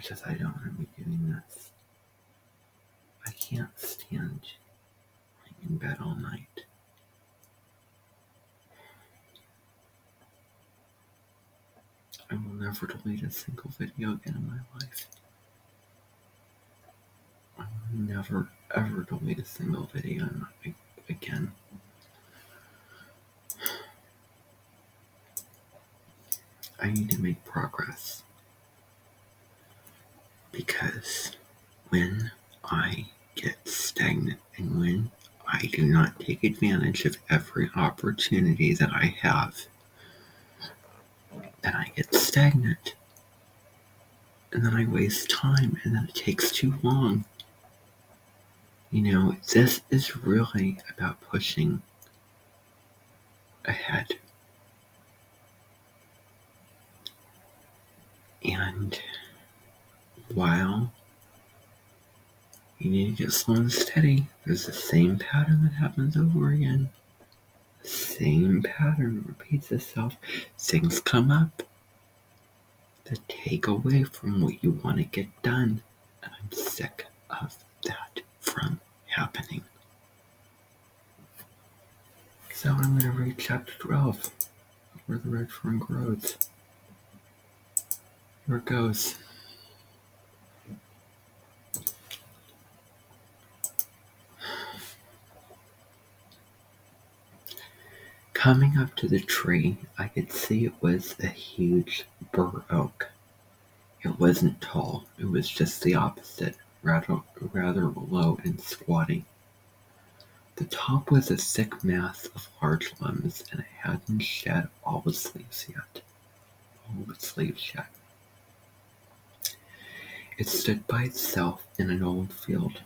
much as I don't want to be doing this, I can't stand laying in bed all night. I will never delete a single video again in my life. I will never, ever delete a single video again. I need to make progress. Because when I get stagnant and when I do not take advantage of every opportunity that I have, then I get stagnant. And then I waste time, and then it takes too long. This is really about pushing ahead. And while you need to get slow and steady, there's the same pattern that happens over again. The same pattern repeats itself. Things come up that take away from what you want to get done. And I'm sick of that from happening. So I'm going to read chapter 12, Where the Red Fern Grows. Here it goes. Coming up to the tree, I could see it was a huge bur oak. It wasn't tall, it was just the opposite, rather low and squatty. The top was a thick mass of large limbs, and it hadn't shed all its leaves yet. It stood by itself in an old field.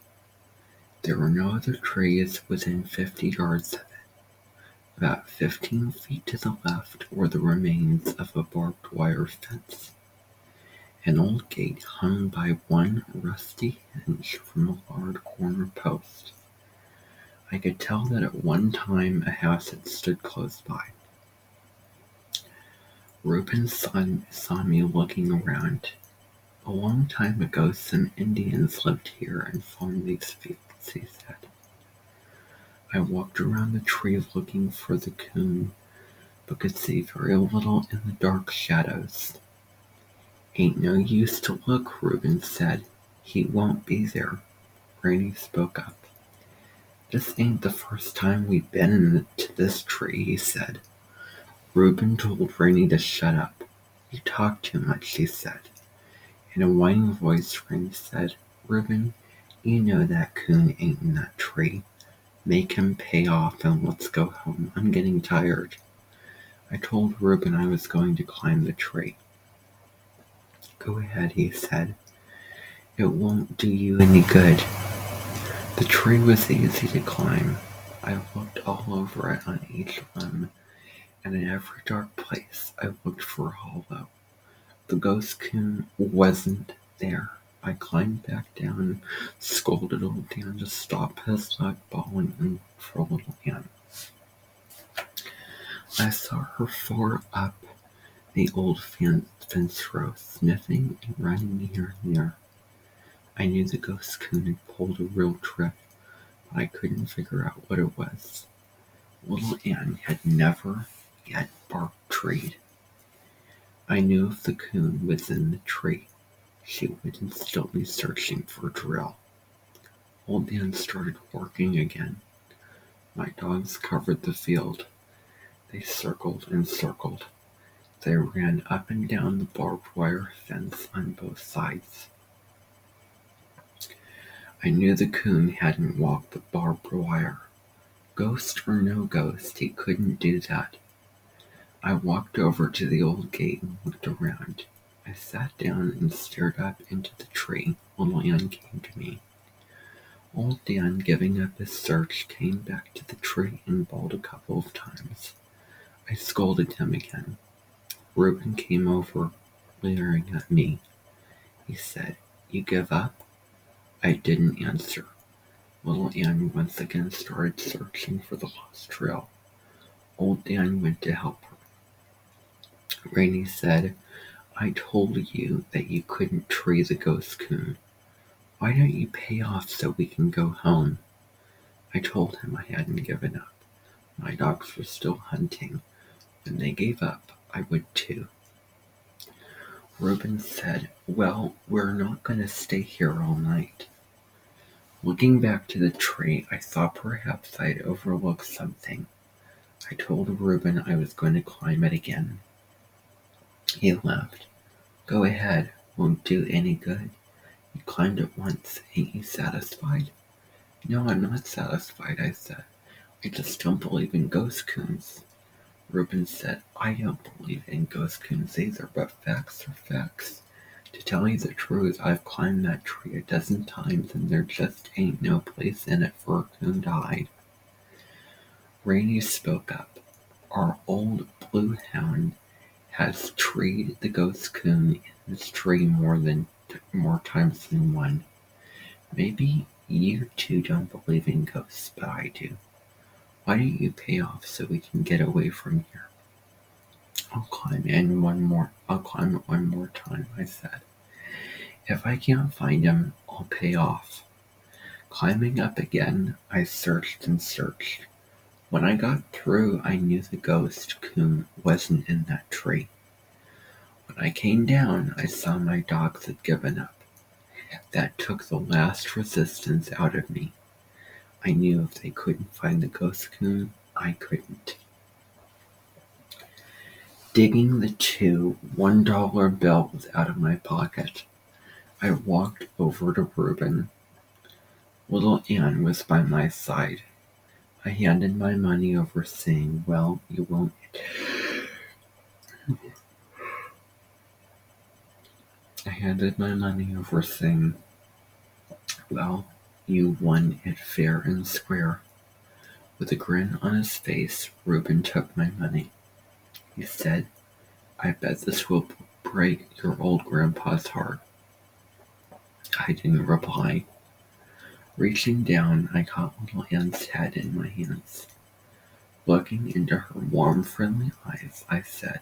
There were no other trees within 50 yards of it. About 15 feet to the left were the remains of a barbed wire fence. An old gate hung by one rusty hinge from a large corner post. I could tell that at one time a house had stood close by. Reuben saw me looking around. A long time ago, some Indians lived here and farmed these fields, he said. I walked around the tree looking for the coon, but could see very little in the dark shadows. Ain't no use to look, Reuben said. He won't be there. Rainey spoke up. This ain't the first time we've been into this tree, he said. Reuben told Rainey to shut up. You talk too much, she said. In a whining voice, Rainey said, Reuben, you know that coon ain't in that tree. Make him pay off and let's go home. I'm getting tired. I told Reuben I was going to climb the tree. Go ahead, he said. It won't do you any good. The tree was easy to climb. I looked all over it on each limb, and in every dark place I looked for a hollow. The ghost coon wasn't there. I climbed back down, scolded old Dan to stop his luck bawling, and for little Ann. I saw her far up the old fence row, sniffing and running here and there. I knew the ghost coon had pulled a real trick, but I couldn't figure out what it was. Little Ann had never yet bark treed. I knew if the coon was in the tree, she wouldn't still be searching for a drill. Old Dan started working again. My dogs covered the field. They circled and circled. They ran up and down the barbed wire fence on both sides. I knew the coon hadn't walked the barbed wire. Ghost or no ghost, he couldn't do that. I walked over to the old gate and looked around. I sat down and stared up into the tree. Little Ann came to me. Old Dan, giving up his search, came back to the tree and bawled a couple of times. I scolded him again. Reuben came over, leering at me. He said, You give up? I didn't answer. Little Ann once again started searching for the lost trail. Old Dan went to help her. Rainey said, I told you that you couldn't tree the ghost coon. Why don't you pay off so we can go home? I told him I hadn't given up. My dogs were still hunting. When they gave up, I would too. Reuben said, "Well, we're not going to stay here all night." Looking back to the tree, I thought perhaps I'd overlooked something. I told Reuben I was going to climb it again. He laughed. "Go ahead, won't do any good. You climbed it once, ain't you satisfied?" "No, I'm not satisfied," I said. "I just don't believe in ghost coons." Reuben said, "I don't believe in ghost coons either, but facts are facts. To tell you the truth, I've climbed that tree a dozen times and there just ain't no place in it for a coon to hide." Rainey spoke up. "Our old blue hound has treed the ghost coon in this tree more times than one. Maybe you two don't believe in ghosts, but I do. Why don't you pay off so we can get away from here?" I'll climb it one more time," I said. "If I can't find him, I'll pay off." Climbing up again, I searched and searched. When I got through, I knew the ghost coon wasn't in that tree. When I came down, I saw my dogs had given up. That took the last resistance out of me. I knew if they couldn't find the ghost coon, I couldn't. Digging the two $1 bills out of my pocket, I walked over to Reuben. Little Ann was by my side. I handed my money over, saying, "Well, you won't." I handed my money over, saying, "Well, you won it fair and square." With a grin on his face, Reuben took my money. He said, "I bet this will break your old grandpa's heart." I didn't reply. Reaching down, I caught little Ann's head in my hands. Looking into her warm, friendly eyes, I said,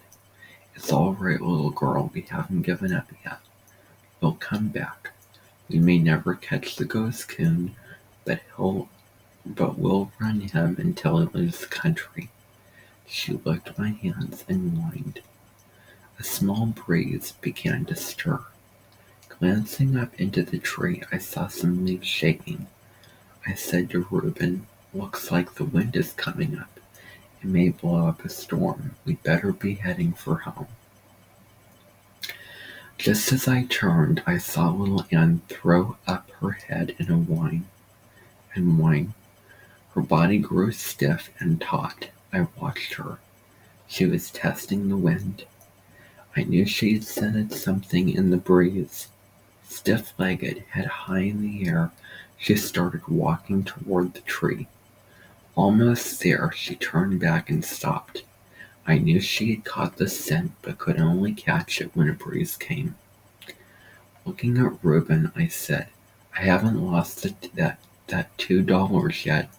"It's all right, little girl, we haven't given up yet. We'll come back. We may never catch the ghost coon, but we'll run him until he leaves the country." She licked my hands and whined. A small breeze began to stir. Glancing up into the tree, I saw some leaves shaking. I said to Reuben, "Looks like the wind is coming up. It may blow up a storm. We'd better be heading for home." Just as I turned, I saw little Ann throw up her head in a whine and whine. Her body grew stiff and taut. I watched her. She was testing the wind. I knew she'd scented something in the breeze. Stiff-legged, head high in the air, she started walking toward the tree. Almost there, she turned back and stopped. I knew she had caught the scent, but could only catch it when a breeze came. Looking at Reuben, I said, "I haven't lost that $2 yet."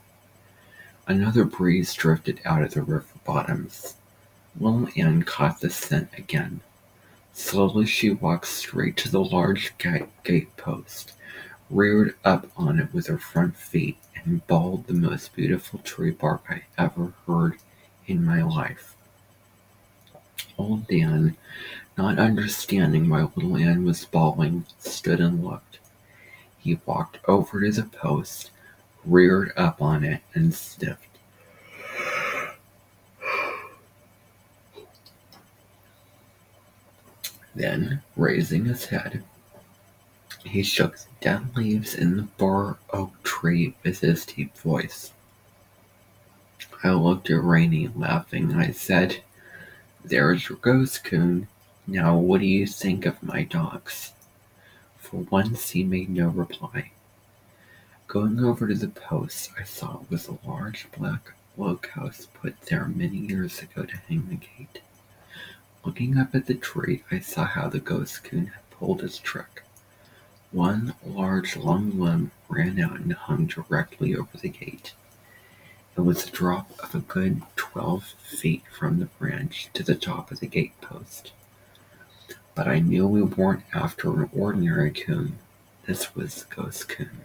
Another breeze drifted out of the river bottoms. Little Ann caught the scent again. Slowly she walked straight to the large gate post, reared up on it with her front feet, and bawled the most beautiful tree bark I ever heard in my life. Old Dan, not understanding why little Ann was bawling, stood and looked. He walked over to the post, reared up on it, and sniffed. Then, raising his head, he shook the dead leaves in the bur oak tree with his deep voice. I looked at Rainey, laughing. I said, "There's your ghost coon. Now what do you think of my dogs?" For once he made no reply. Going over to the post, I saw it was a large black log house put there many years ago to hang the gate. Looking up at the tree, I saw how the ghost coon had pulled his trick. One large long limb ran out and hung directly over the gate. It was a drop of a good 12 feet from the branch to the top of the gate post. But I knew we weren't after an ordinary coon. This was the ghost coon.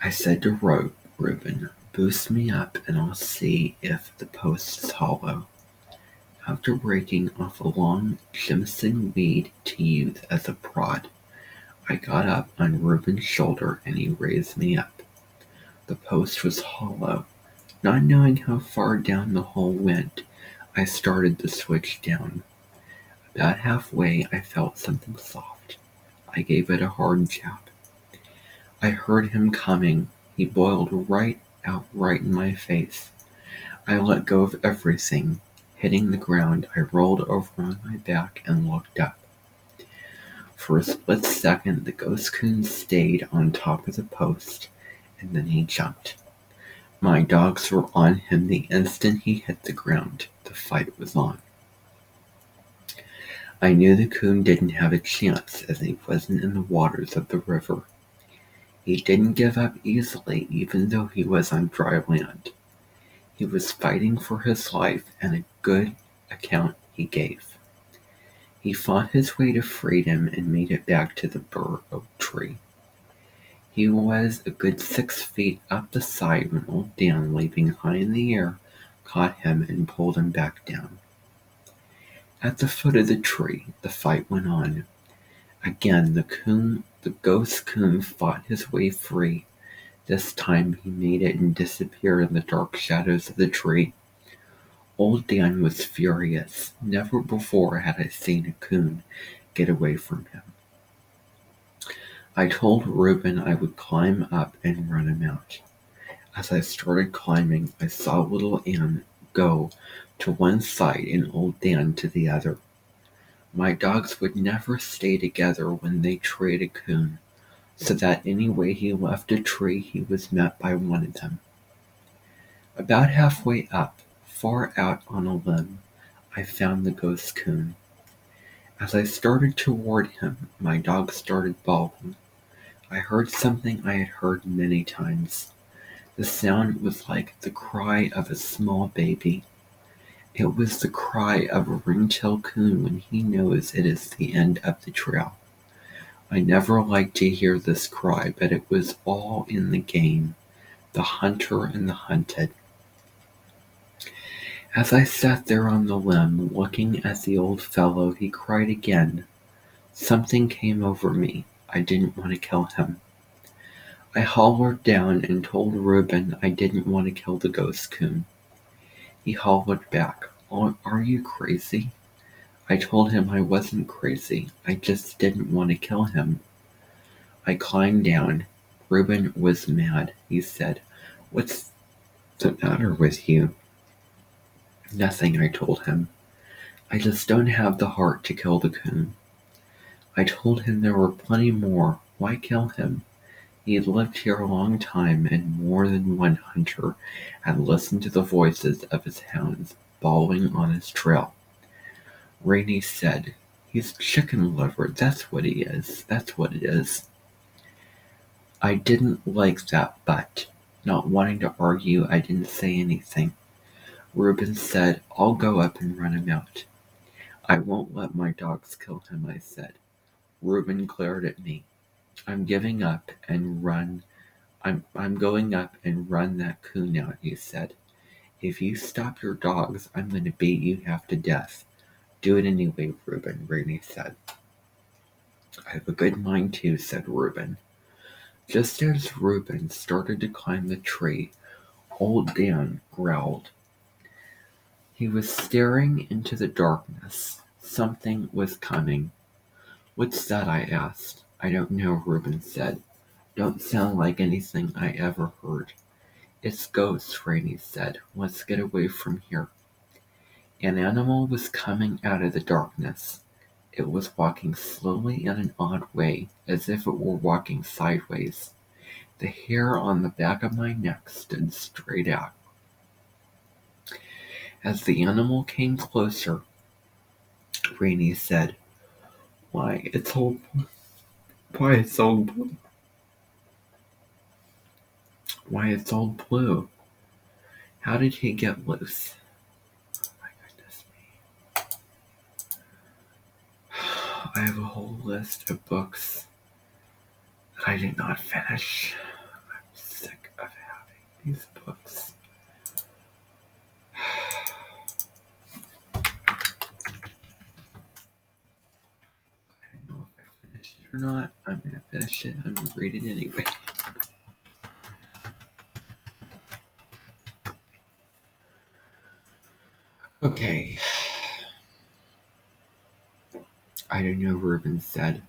I said to Reuben, "Boost me up and I'll see if the post is hollow." After breaking off a long Jimson weed to use as a prod, I got up on Reuben's shoulder and he raised me up. The post was hollow. Not knowing how far down the hole went, I started the switch down. About halfway, I felt something soft. I gave it a hard jab. I heard him coming. He boiled right in my face. I let go of everything. Hitting the ground, I rolled over on my back and looked up. For a split second, the ghost coon stayed on top of the post, and then he jumped. My dogs were on him the instant he hit the ground. The fight was on. I knew the coon didn't have a chance as he wasn't in the waters of the river. He didn't give up easily even though he was on dry land. He was fighting for his life, and a good account he gave. He fought his way to freedom and made it back to the bur oak tree. He was a good 6 feet up the side when old Dan, leaping high in the air, caught him and pulled him back down. At the foot of the tree, the fight went on. Again, the ghost coon fought his way free. This time he made it and disappeared in the dark shadows of the tree. Old Dan was furious. Never before had I seen a coon get away from him. I told Reuben I would climb up and run him out. As I started climbing, I saw little Ann go to one side and old Dan to the other. My dogs would never stay together when they trailed a coon, so that any way he left a tree he was met by one of them. About halfway up, far out on a limb, I found the ghost coon. As I started toward him, my dog started bawling. I heard something I had heard many times. The sound was like the cry of a small baby. It was the cry of a ring-tailed coon when he knows it is the end of the trail. I never liked to hear this cry, but it was all in the game, the hunter and the hunted. As I sat there on the limb, looking at the old fellow, he cried again. Something came over me. I didn't want to kill him. I hollered down and told Reuben I didn't want to kill the ghost coon. He hollered back, "Are you crazy?" I told him I wasn't crazy. I just didn't want to kill him. I climbed down. Reuben was mad. He said, "What's the matter with you?" "Nothing," I told him. "I just don't have the heart to kill the coon." I told him there were plenty more. Why kill him? He had lived here a long time, and more than one hunter had listened to the voices of his hounds bawling on his trail. Rainey said, "He's chicken liver, that's what he is, that's what it is." I didn't like that, but, not wanting to argue, I didn't say anything. Reuben said, "I'll go up and run him out." "I won't let my dogs kill him," I said. Reuben glared at me. I'm going up and run that coon out," he said. "If you stop your dogs, I'm going to beat you half to death." "Do it anyway, Reuben," Rainey said. "I have a good mind to," said Reuben. Just as Reuben started to climb the tree, old Dan growled. He was staring into the darkness. Something was coming. "What's that?" I asked. "I don't know," Reuben said. "Don't sound like anything I ever heard." "It's ghosts," Rainey said. "Let's get away from here." An animal was coming out of the darkness. It was walking slowly in an odd way, as if it were walking sideways. The hair on the back of my neck stood straight out. As the animal came closer, Rainey said, Why, it's old blue. Why, it's old blue. How did he get loose?" My goodness me. I have a whole list of books that I did not finish. I'm sick of having these books. I don't know if I finished it or not. I'm going to finish it. I'm going to read it anyway. Okay. I don't know, Reuben said.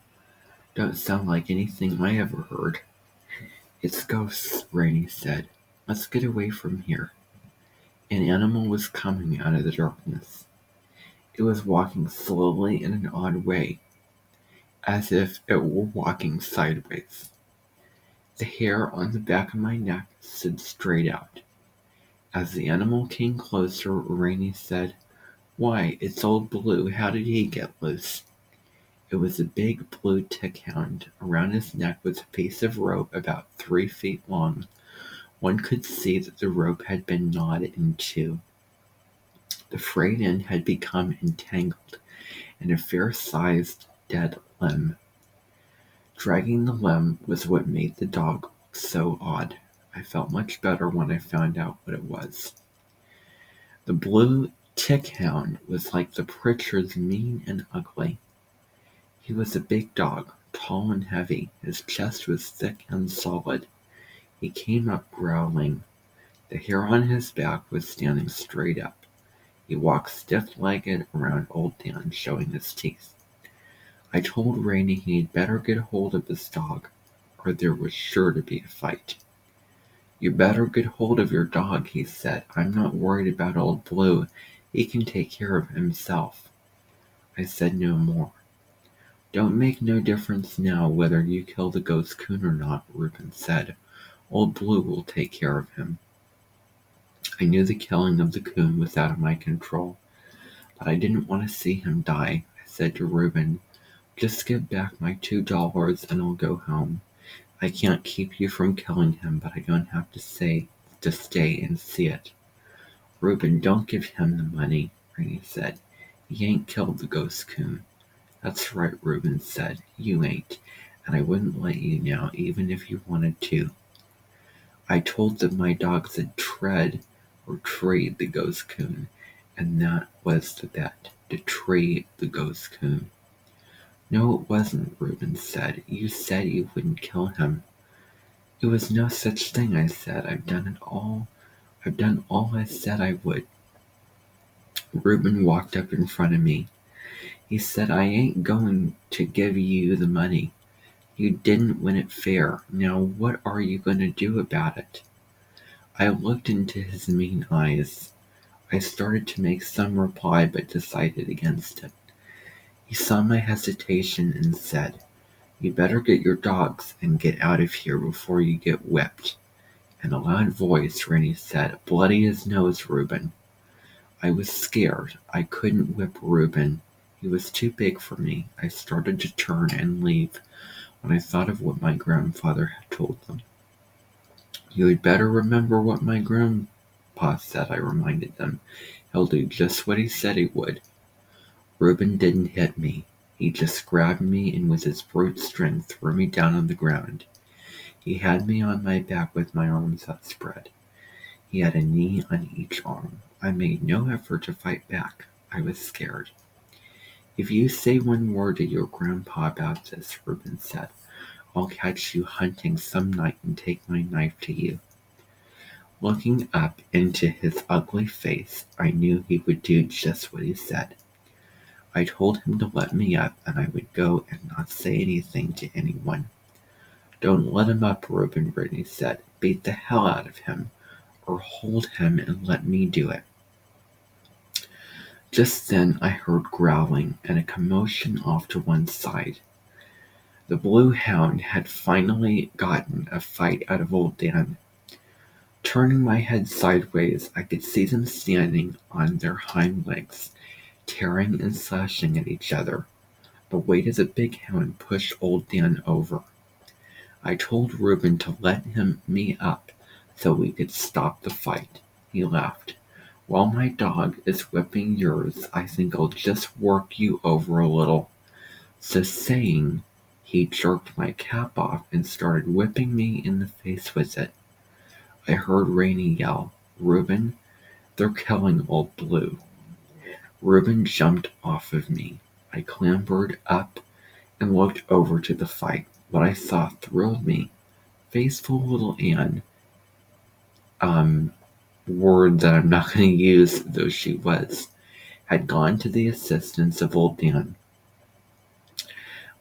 Don't sound like anything I ever heard. It's ghosts, Rainey said. Let's get away from here. An animal was coming out of the darkness. It was walking slowly in an odd way, as if it were walking sideways. The hair on the back of my neck stood straight out. As the animal came closer, Rainey said, Why, it's old Blue. How did he get loose? It was a big blue tick hound. Around his neck was a piece of rope about 3 feet long. One could see that the rope had been gnawed in two. The frayed end had become entangled in a fair-sized dead limb. Dragging the limb was what made the dog look so odd. I felt much better when I found out what it was. The blue tick hound was like the Pritchards, mean and ugly. He was a big dog, tall and heavy. His chest was thick and solid. He came up growling. The hair on his back was standing straight up. He walked stiff-legged around old Dan, showing his teeth. I told Rainey he'd better get hold of his dog, or there was sure to be a fight. You better get hold of your dog, he said. I'm not worried about old Blue. He can take care of himself. I said no more. Don't make no difference now whether you kill the ghost coon or not, Reuben said. Old Blue will take care of him. I knew the killing of the coon was out of my control, but I didn't want to see him die. I said to Reuben, Just give back my $2 and I'll go home. I can't keep you from killing him, but I don't have to stay and see it. Reuben, don't give him the money, Rainey said. He ain't killed the ghost coon. That's right, Reuben said. You ain't, and I wouldn't let you now, even if you wanted to. I told them my dogs had treed the ghost coon, and that was the bet, to tree the ghost coon. No, it wasn't, Reuben said. You said you wouldn't kill him. It was no such thing, I said. I've done all I said I would. Reuben walked up in front of me. He said, I ain't going to give you the money. You didn't win it fair. Now what are you going to do about it? I looked into his mean eyes. I started to make some reply, but decided against it. He saw my hesitation and said, You better get your dogs and get out of here before you get whipped. In a loud voice, Rainey said, Bloody his nose, Reuben. I was scared. I couldn't whip Reuben. He was too big for me. I started to turn and leave when I thought of what my grandfather had told them. You had better remember what my grandpa said, I reminded them. He'll do just what he said he would. Reuben didn't hit me. He just grabbed me and with his brute strength threw me down on the ground. He had me on my back with my arms outspread. He had a knee on each arm. I made no effort to fight back. I was scared. If you say one word to your grandpa about this, Reuben said, I'll catch you hunting some night and take my knife to you. Looking up into his ugly face, I knew he would do just what he said. I told him to let me up and I would go and not say anything to anyone. Don't let him up, Reuben, Rainey said. Beat the hell out of him, or hold him and let me do it. Just then I heard growling and a commotion off to one side. The blue hound had finally gotten a fight out of old Dan. Turning my head sideways, I could see them standing on their hind legs, tearing and slashing at each other. The weight of the big hound pushed old Dan over. I told Reuben to let me up so we could stop the fight. He laughed. While my dog is whipping yours, I think I'll just work you over a little. So saying, he jerked my cap off and started whipping me in the face with it. I heard Rainey yell, "Reuben, they're killing old Blue." Reuben jumped off of me. I clambered up and looked over to the fight. What I saw thrilled me. Faithful little Anne, word that I'm not going to use, though she was, had gone to the assistance of old Dan.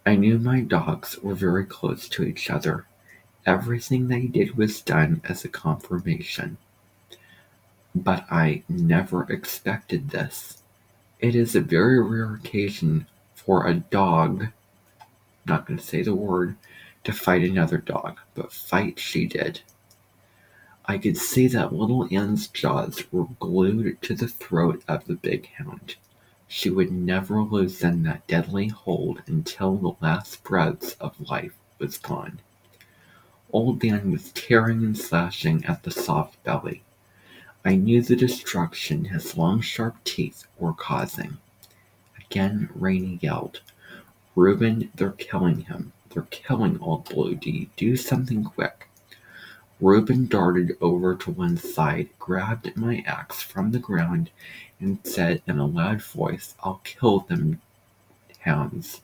I knew my dogs were very close to each other. Everything they did was done as a confirmation. But I never expected this. It is a very rare occasion for a dog, not going to say the word, to fight another dog, but fight she did. I could see that little Anne's jaws were glued to the throat of the big hound. She would never loosen that deadly hold until the last breaths of life was gone. Old Dan was tearing and slashing at the soft belly. I knew the destruction his long sharp teeth were causing. Again Rainey yelled, "Reuben, they're killing him. They're killing old Blue. Do something quick." Reuben darted over to one side, grabbed my axe from the ground, and said in a loud voice, "I'll kill them hounds."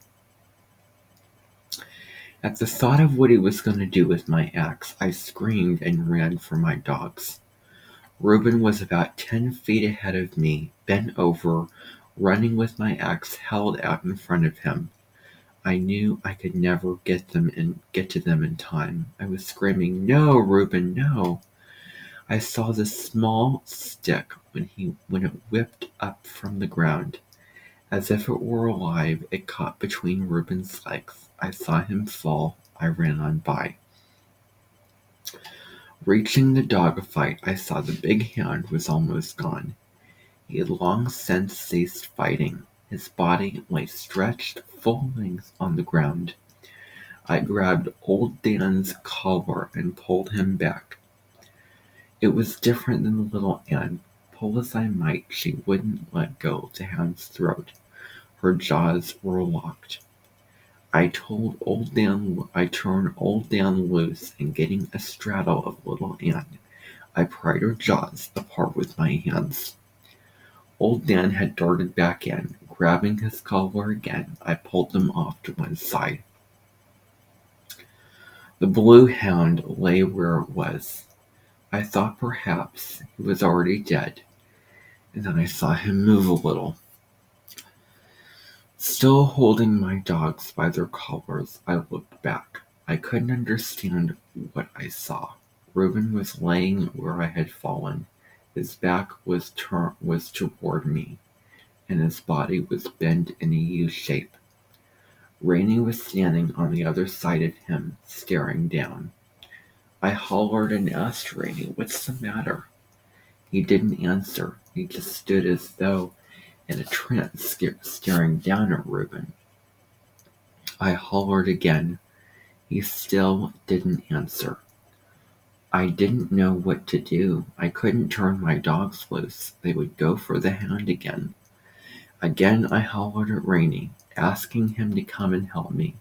At the thought of what he was going to do with my axe, I screamed and ran for my dogs. Reuben was about 10 feet ahead of me, bent over, running with my axe held out in front of him. I knew I could never get to them in time. I was screaming, "No, Reuben, no!" I saw the small stick when it whipped up from the ground. As if it were alive, it caught between Reuben's legs. I saw him fall. I ran on by. Reaching the dogfight, I saw the big hound was almost gone. He had long since ceased fighting. His body lay stretched full length on the ground. I grabbed old Dan's collar and pulled him back. It was different than the little Anne. Pull as I might, she wouldn't let go of the hound's throat. Her jaws were locked. I turned old Dan loose, and getting astraddle of little Anne, I pried her jaws apart with my hands. Old Dan had darted back in. Grabbing his collar again, I pulled them off to one side. The blue hound lay where it was. I thought perhaps he was already dead, and then I saw him move a little. Still holding my dogs by their collars, I looked back. I couldn't understand what I saw. Reuben was laying where I had fallen. His back was toward me, and his body was bent in a U shape. Rainey was standing on the other side of him, staring down. I hollered and asked Rainey, "What's the matter?" He didn't answer. He just stood as though in a trance, staring down at Reuben. I hollered again. He still didn't answer. I didn't know what to do. I couldn't turn my dogs loose. They would go for the hound again. Again I hollered at Rainey, asking him to come and help me.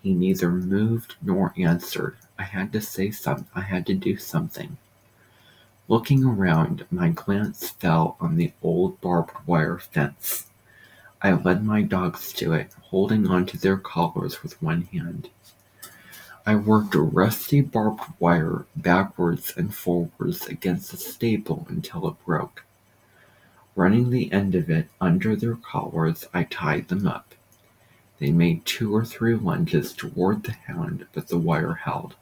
He neither moved nor answered. I had to do something. Looking around, my glance fell on the old barbed wire fence. I led my dogs to it, holding onto their collars with one hand. I worked a rusty barbed wire backwards and forwards against the staple until it broke. Running the end of it under their collars, I tied them up. They made 2 or 3 lunges toward the hound, but the wire held.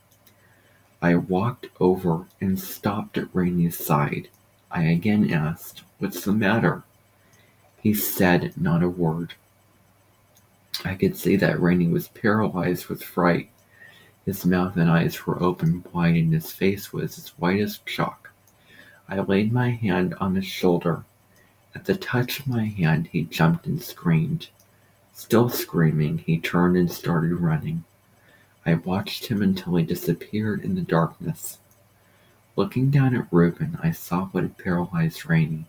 I walked over and stopped at Rainey's side. I again asked, "What's the matter?" He said not a word. I could see that Rainey was paralyzed with fright. His mouth and eyes were open wide, and his face was as white as chalk. I laid my hand on his shoulder. At the touch of my hand, he jumped and screamed. Still screaming, he turned and started running. I watched him until he disappeared in the darkness. Looking down at Reuben, I saw what had paralyzed Rainey.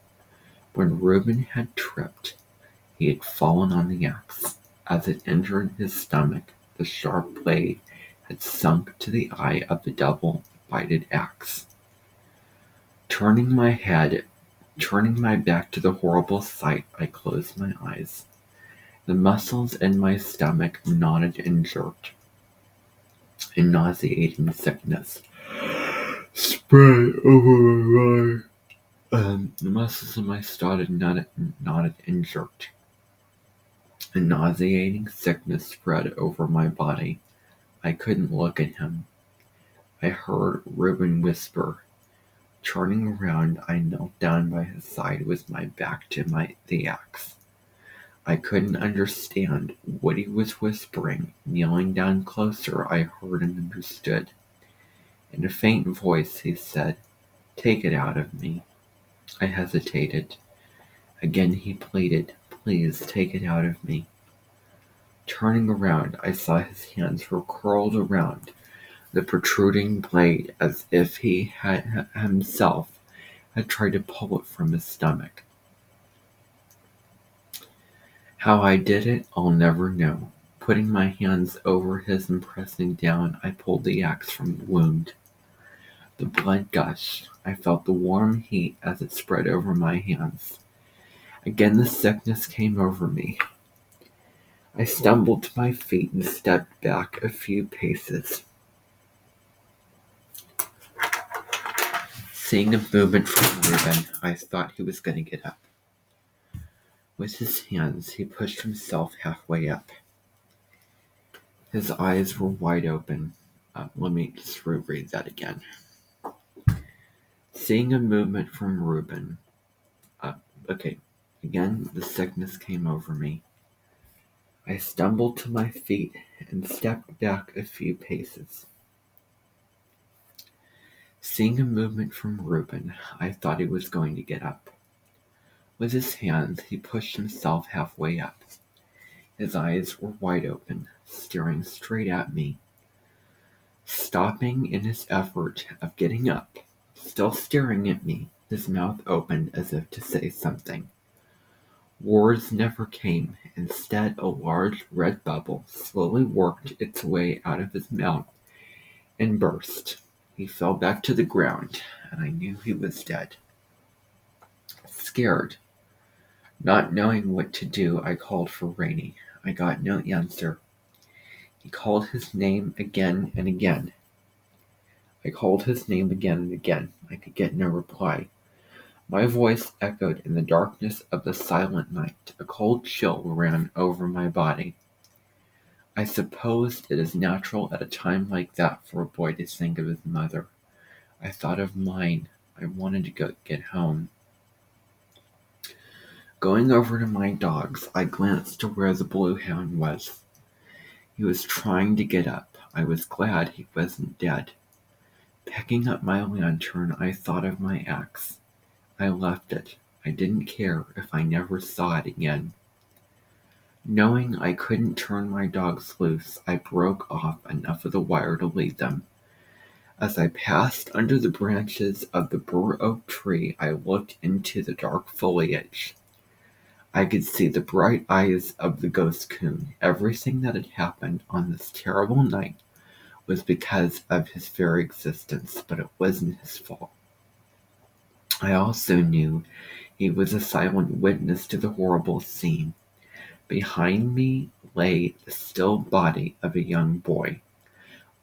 When Reuben had tripped, he had fallen on the axe. As it entered his stomach, the sharp blade had sunk to the eye of the double-bladed axe. Turning my back to the horrible sight, I closed my eyes. The muscles in my stomach knotted and jerked. A nauseating sickness spread over my mind. The muscles in my stomach knotted and jerked. A nauseating sickness spread over my body. I couldn't look at him. I heard Reuben whisper. Turning around, I knelt down by his side with my back to the axe. I couldn't understand what he was whispering. Kneeling down closer, I heard and understood. In a faint voice, he said, "Take it out of me." I hesitated. Again he pleaded, "Please take it out of me." Turning around, I saw his hands were curled around the protruding blade as if he had himself had tried to pull it from his stomach. How I did it, I'll never know. Putting my hands over his and pressing down, I pulled the axe from the wound. The blood gushed. I felt the warm heat as it spread over my hands. Again the sickness came over me. I stumbled to my feet and stepped back a few paces. Seeing a movement from Reuben, I thought he was going to get up. With his hands, he pushed himself halfway up. His eyes were wide open. Let me just reread that again. Seeing a movement from Reuben. Again, the sickness came over me. I stumbled to my feet and stepped back a few paces. Seeing a movement from Reuben, I thought he was going to get up. With his hands, he pushed himself halfway up. His eyes were wide open, staring straight at me. Stopping in his effort of getting up, still staring at me, his mouth opened as if to say something. Words never came. Instead, a large red bubble slowly worked its way out of his mouth and burst. He fell back to the ground, and I knew he was dead. Scared, not knowing what to do, I called for Rainey. I got no answer. He called his name again and again. I called his name again and again. I could get no reply. My voice echoed in the darkness of the silent night. A cold chill ran over my body. I suppose it is natural at a time like that for a boy to think of his mother. I thought of mine. I wanted to get home. Going over to my dogs, I glanced to where the blue hound was. He was trying to get up. I was glad he wasn't dead. Picking up my lantern, I thought of my axe. I left it. I didn't care if I never saw it again. Knowing I couldn't turn my dogs loose, I broke off enough of the wire to lead them. As I passed under the branches of the bur oak tree, I looked into the dark foliage. I could see the bright eyes of the ghost coon. Everything that had happened on this terrible night was because of his very existence, but it wasn't his fault. I also knew he was a silent witness to the horrible scene. Behind me lay the still body of a young boy.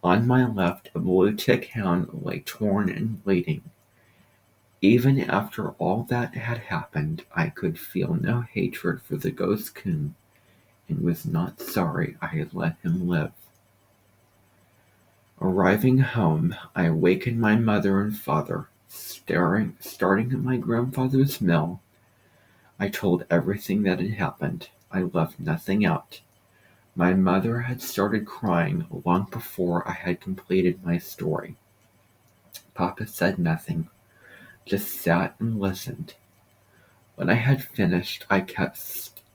On my left, a blue-tick hound lay torn and bleeding. Even after all that had happened, I could feel no hatred for the ghost coon and was not sorry I had let him live. Arriving home, I awakened my mother and father. Starting at my grandfather's mill, I told everything that had happened. I left nothing out. My mother had started crying long before I had completed my story. Papa said nothing, just sat and listened. When I had finished, I kept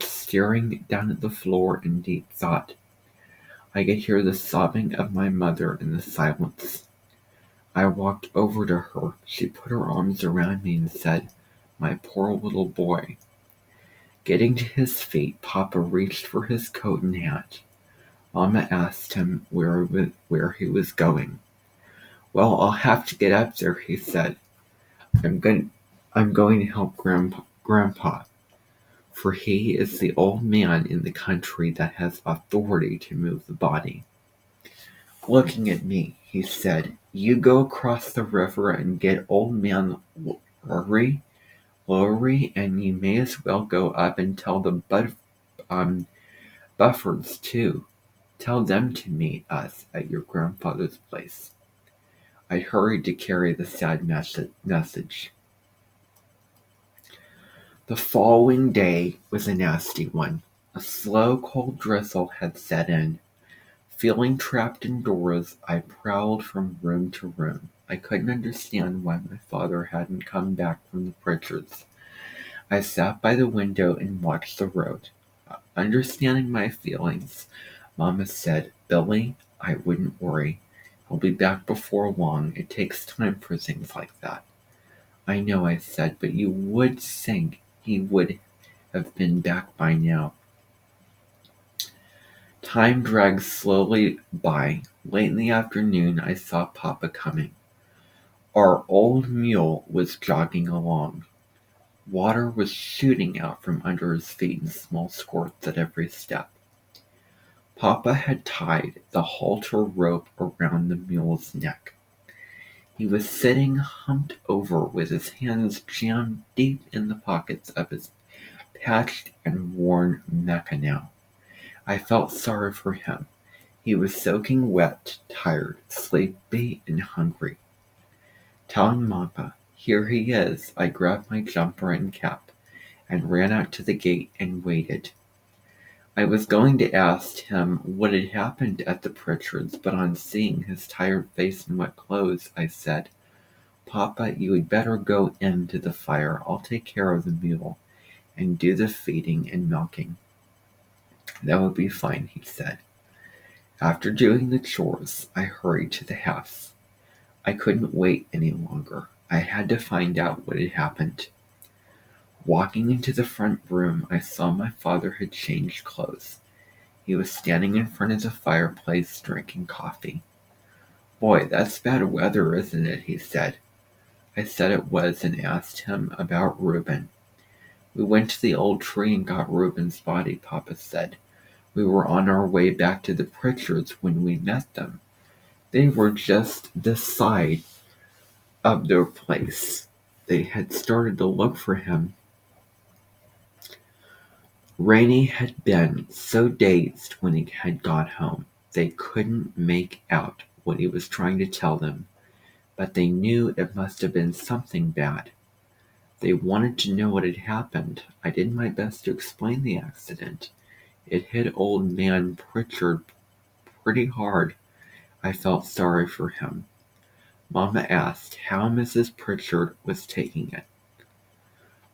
staring down at the floor in deep thought. I could hear the sobbing of my mother in the silence. I walked over to her. She put her arms around me and said, "My poor little boy." Getting to his feet, Papa reached for his coat and hat. Mama asked him where he was going. "Well, I'll have to get up there," he said. I'm going, I'm going to help Grandpa, for he is the old man in the country that has authority to move the body." Looking at me, he said, "You go across the river and get old man Lowry, and you may as well go up and tell the Buffords too. Tell them to meet us at your grandfather's place." I hurried to carry the sad message. The following day was a nasty one. A slow, cold drizzle had set in. Feeling trapped indoors, I prowled from room to room. I couldn't understand why my father hadn't come back from the Pritchards. I sat by the window and watched the road. Understanding my feelings, Mama said, "Billy, I wouldn't worry. He'll be back before long. It takes time for things like that." "I know," I said, "but you would think he would have been back by now." Time dragged slowly by. Late in the afternoon, I saw Papa coming. Our old mule was jogging along. Water was shooting out from under his feet in small squirts at every step. Papa had tied the halter rope around the mule's neck. He was sitting humped over with his hands jammed deep in the pockets of his patched and worn mackinaw. I felt sorry for him. He was soaking wet, tired, sleepy, and hungry. Telling Papa, "Here he is," I grabbed my jumper and cap and ran out to the gate and waited. I was going to ask him what had happened at the Pritchards, but on seeing his tired face and wet clothes, I said, "Papa, you had better go in to the fire. I'll take care of the mule and do the feeding and milking." "That would be fine," he said. After doing the chores, I hurried to the house. I couldn't wait any longer. I had to find out what had happened. Walking into the front room, I saw my father had changed clothes. He was standing in front of the fireplace drinking coffee. "Boy, that's bad weather, isn't it?" he said. I said it was and asked him about Reuben. "We went to the old tree and got Reuben's body," Papa said. "We were on our way back to the Pritchards when we met them. They were just this side of their place. They had started to look for him." Rainey had been so dazed when he had got home, they couldn't make out what he was trying to tell them, but they knew it must have been something bad. They wanted to know what had happened. I did my best to explain the accident. It hit old man Pritchard pretty hard. I felt sorry for him. Mama asked how Mrs. Pritchard was taking it.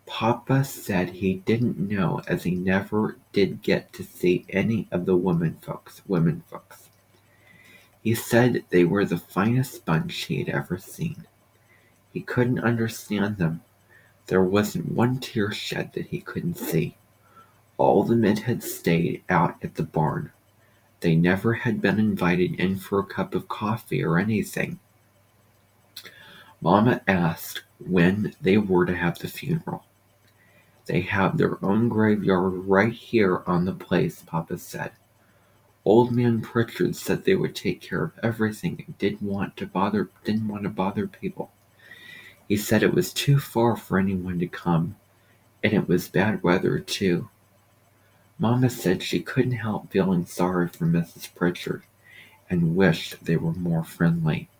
Papa said he didn't know, as he never did get to see any of the women folks. He said they were the finest bunch he had ever seen. He couldn't understand them. There wasn't one tear shed that he couldn't see. All the men had stayed out at the barn. They never had been invited in for a cup of coffee or anything. Mama asked when they were to have the funeral. "They have their own graveyard right here on the place," Papa said. "Old man Pritchard said they would take care of everything and didn't want to bother people. He said it was too far for anyone to come, and it was bad weather too." Mama said she couldn't help feeling sorry for Mrs. Pritchard and wished they were more friendly.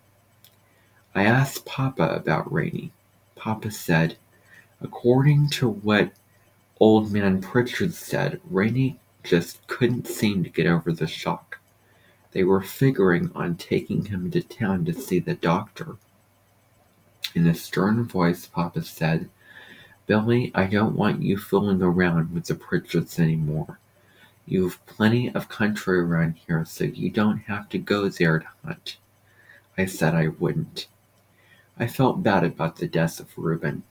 I asked Papa about Rainey. Papa said, according to what old man Pritchard said, Rainey just couldn't seem to get over the shock. They were figuring on taking him to town to see the doctor. In a stern voice, Papa said, "Billy, I don't want you fooling around with the Pritchards anymore. You've plenty of country around here, so you don't have to go there to hunt." I said I wouldn't. I felt bad about the death of Reuben.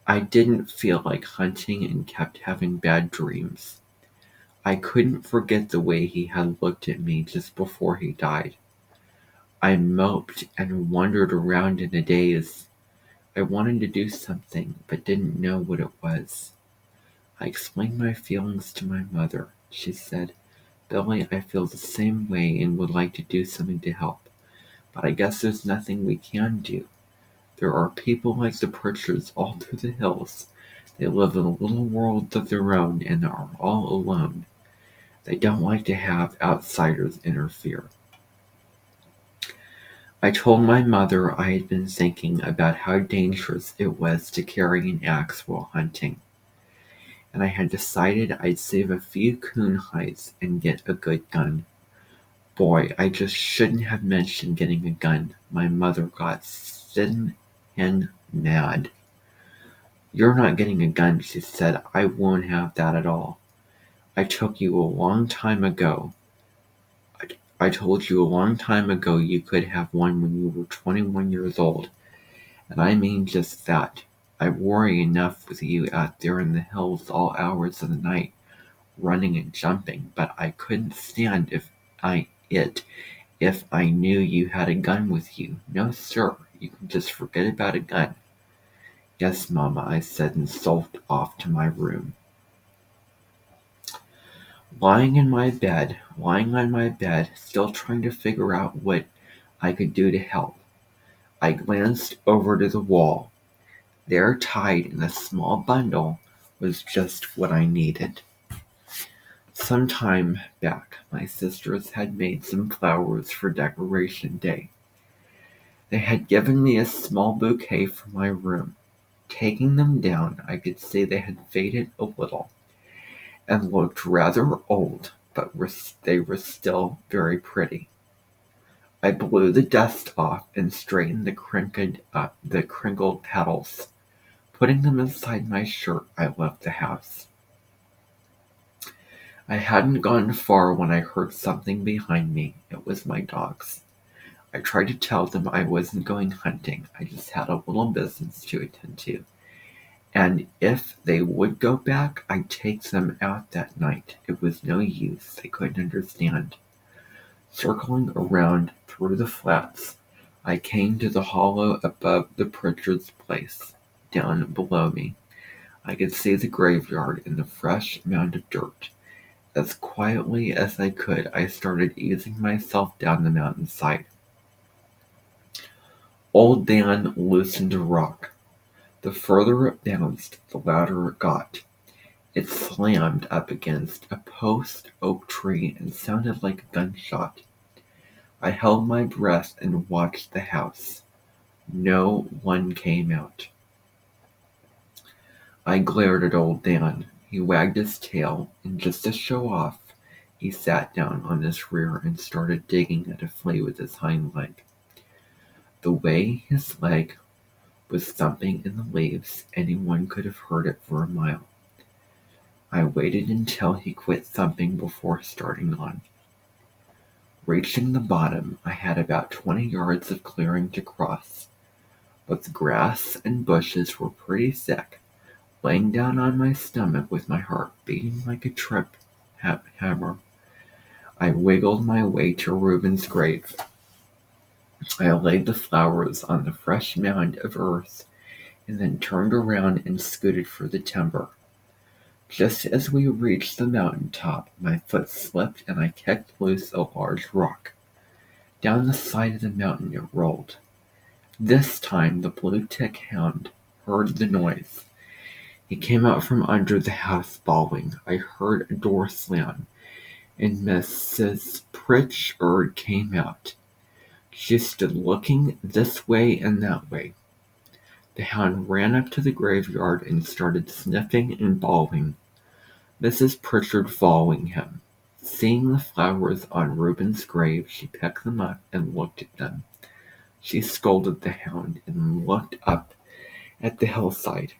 I didn't feel like hunting and kept having bad dreams. I couldn't forget the way he had looked at me just before he died. I moped and wandered around in a daze. I wanted to do something, but didn't know what it was. I explained my feelings to my mother. She said, "Billy, I feel the same way and would like to do something to help, but I guess there's nothing we can do. There are people like the Pritchards all through the hills. They live in a little world of their own and are all alone. They don't like to have outsiders interfere." I told my mother I had been thinking about how dangerous it was to carry an axe while hunting, and I had decided I'd save a few coon hides and get a good gun. Boy, I just shouldn't have mentioned getting a gun. My mother got thin and mad. "You're not getting a gun," she said. "I won't have that at all. I took you a long time ago. I told you a long time ago you could have one when you were 21 years old, and I mean just that. I worry enough with you out there in the hills all hours of the night, running and jumping, but I couldn't stand if I knew you had a gun with you. No, sir, you can just forget about a gun." "Yes, Mama," I said and sulked off to my room. Lying on my bed, still trying to figure out what I could do to help, I glanced over to the wall. There, tied in a small bundle, was just what I needed. Some time back, my sisters had made some flowers for Decoration Day. They had given me a small bouquet for my room. Taking them down, I could see they had faded a little and looked rather old, but they were still very pretty. I blew the dust off and straightened the crinkled petals. Putting them inside my shirt, I left the house. I hadn't gone far when I heard something behind me. It was my dogs. I tried to tell them I wasn't going hunting. I just had a little business to attend to. And if they would go back, I'd take them out that night. It was no use. They couldn't understand. Circling around through the flats, I came to the hollow above the Pritchard's place. Down below me, I could see the graveyard and the fresh mound of dirt. As quietly as I could, I started easing myself down the mountainside. Old Dan loosened a rock. The further it bounced, the louder it got. It slammed up against a post oak tree and sounded like a gunshot. I held my breath and watched the house. No one came out. I glared at old Dan. He wagged his tail, and just to show off, he sat down on his rear and started digging at a flea with his hind leg. The way his leg was thumping in the leaves, anyone could have heard it for a mile. I waited until he quit thumping before starting on. Reaching the bottom, I had about 20 yards of clearing to cross, but the grass and bushes were pretty thick. Laying down on my stomach with my heart beating like a trip hammer, I wiggled my way to Reuben's grave. I laid the flowers on the fresh mound of earth and then turned around and scooted for the timber. Just as we reached the mountain top, my foot slipped and I kicked loose a large rock. Down the side of the mountain it rolled. This time the blue tick hound heard the noise. He came out from under the house bawling. I heard a door slam, and Mrs. Pritchard came out. She stood looking this way and that way. The hound ran up to the graveyard and started sniffing and bawling. Mrs. Pritchard following him. Seeing the flowers on Reuben's grave, she picked them up and looked at them. She scolded the hound and looked up at the hillside.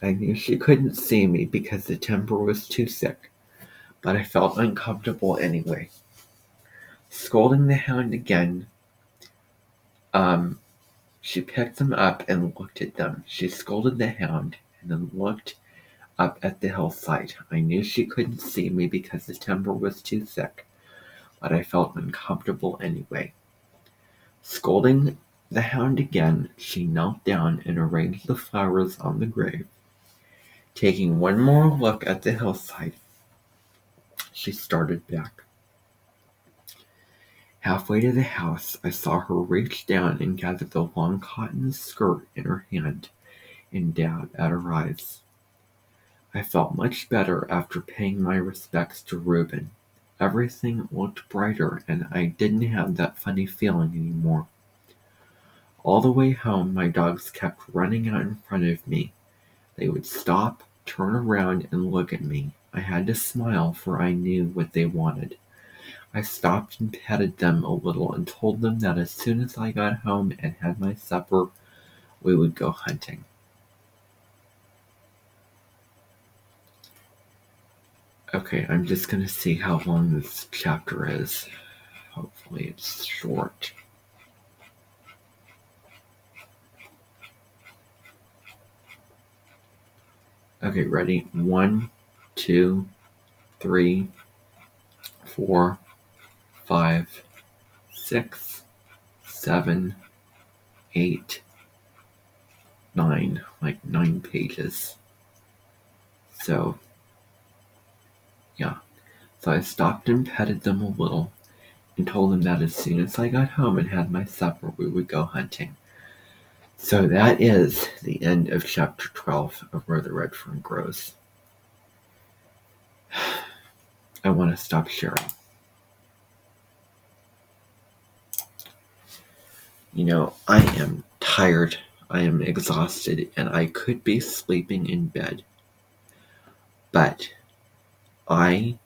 I knew she couldn't see me because the timber was too thick, but I felt uncomfortable anyway. Scolding the hound again, She picked them up and looked at them. She scolded the hound and then looked up at the hillside. I knew she couldn't see me because the timber was too thick, but I felt uncomfortable anyway. Scolding the hound again, she knelt down and arranged the flowers on the grave. Taking one more look at the hillside, she started back. Halfway to the house, I saw her reach down and gather the long cotton skirt in her hand and dab at her eyes. I felt much better after paying my respects to Reuben. Everything looked brighter, and I didn't have that funny feeling anymore. All the way home, my dogs kept running out in front of me. They would stop, turn around, and look at me. I had to smile, for I knew what they wanted. I stopped and petted them a little and told them that as soon as I got home and had my supper, we would go hunting. Okay, I'm just going to see how long this chapter is. Hopefully it's short. Okay, ready? 1, 2, 3, 4, 5, 6, 7, 8, 9. Like 9 pages. So, yeah. So I stopped and petted them a little and told them that as soon as I got home and had my supper, we would go hunting. So that is the end of chapter 12 of Where the Red Fern Grows. I want to stop sharing. I am tired, I am exhausted, and I could be sleeping in bed. But I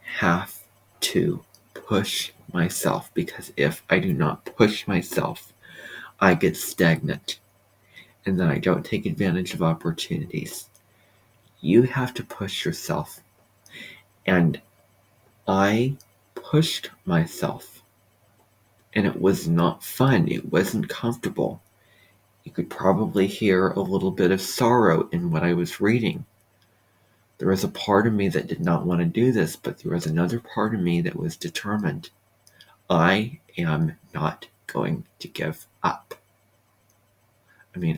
have to push myself, because if I do not push myself, I get stagnant, and then I don't take advantage of opportunities. You have to push yourself. And I pushed myself. And it was not fun. It wasn't comfortable. You could probably hear a little bit of sorrow in what I was reading. There was a part of me that did not want to do this, but there was another part of me that was determined. I am not going to give up.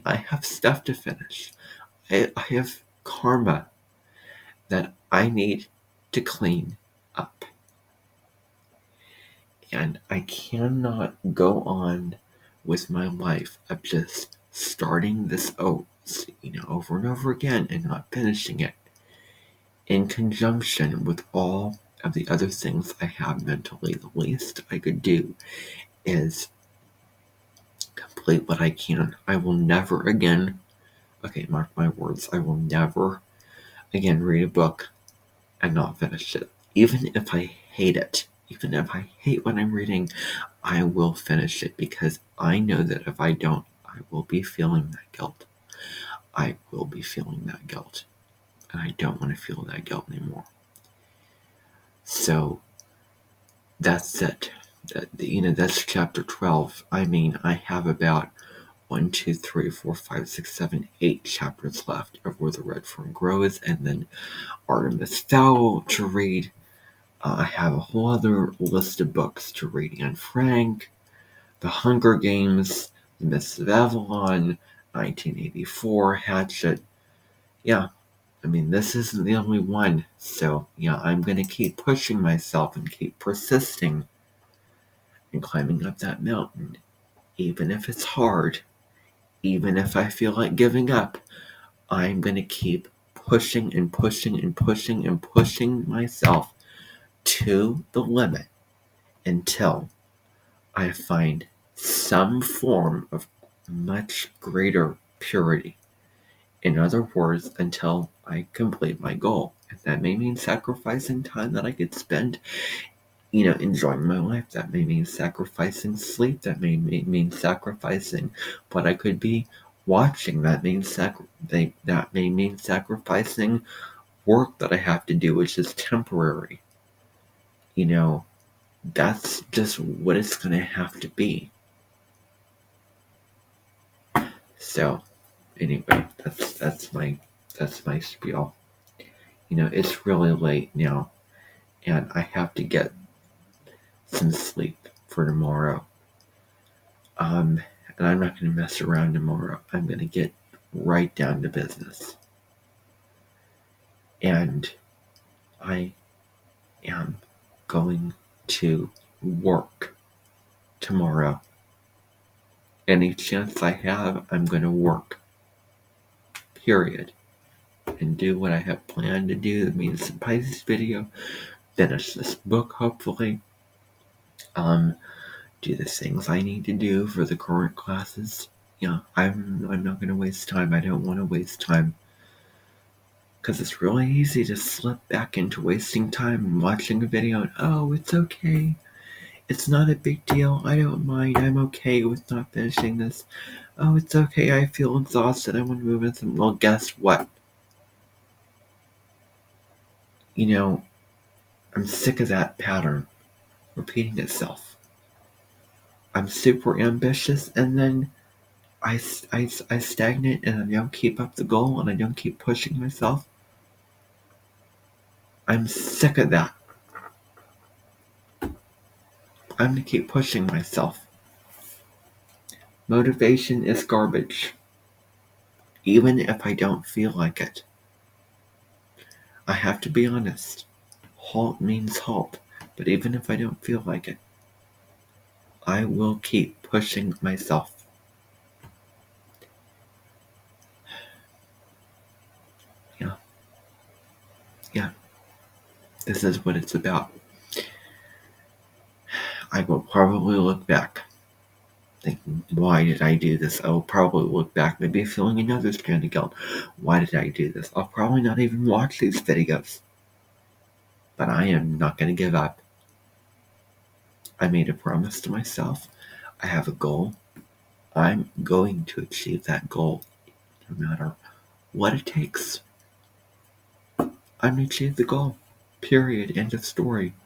I have stuff to finish. I have karma that I need to clean up. And I cannot go on with my life of just starting this over and over again and not finishing it, in conjunction with all of the other things I have mentally. The least I could do is complete what I can. I will never again, mark my words, I will never again read a book and not finish it. Even if I hate it, even if I hate what I'm reading, I will finish it, because I know that if I don't, I will be feeling that guilt. I will be feeling that guilt. And I don't want to feel that guilt anymore. So that's it. That's chapter 12. I have about 1, 2, 3, 4, 5, 6, 7, 8 chapters left of Where the Red Fern Grows, and then Artemis Fowl to read. I have a whole other list of books to read. Anne Frank, The Hunger Games, The Mists of Avalon, 1984, Hatchet. Yeah, this isn't the only one. So, I'm going to keep pushing myself and keep persisting and climbing up that mountain. Even if it's hard, even if I feel like giving up, I'm going to keep pushing and pushing and pushing and pushing myself to the limit until I find some form of much greater purity. In other words, until I complete my goal. And that may mean sacrificing time that I could spend, enjoying my life. That may mean sacrificing sleep. That may mean sacrificing what I could be watching. That may mean sacrificing work that I have to do, which is temporary. That's just what it's going to have to be. So anyway, that's my spiel. It's really late now, and I have to get some sleep for tomorrow. And I'm not going to mess around tomorrow. I'm going to get right down to business. And I am going to work tomorrow. Any chance I have, I'm going to work. Period. And do what I have planned to do. That means the Pisces video. Finish this book, hopefully. Do the things I need to do for the current classes. I'm not going to waste time. I don't want to waste time. Because it's really easy to slip back into wasting time and watching a video and, oh, it's okay. It's not a big deal. I don't mind. I'm okay with not finishing this. Oh, it's okay. I feel exhausted. I want to move on. Well, guess what? I'm sick of that pattern repeating itself. I'm super ambitious, and then I stagnate, and I don't keep up the goal, and I don't keep pushing myself. I'm sick of that. I'm going to keep pushing myself. Motivation is garbage. Even if I don't feel like it. I have to be honest. Halt means halt. But even if I don't feel like it, I will keep pushing myself. Yeah. This is what it's about. I will probably look back thinking, why did I do this? I will probably look back, maybe feeling another strand of guilt. Why did I do this? I'll probably not even watch these videos. But I am not going to give up. I made a promise to myself. I have a goal. I'm going to achieve that goal, no matter what it takes. I'm going to achieve the goal. Period. End of story.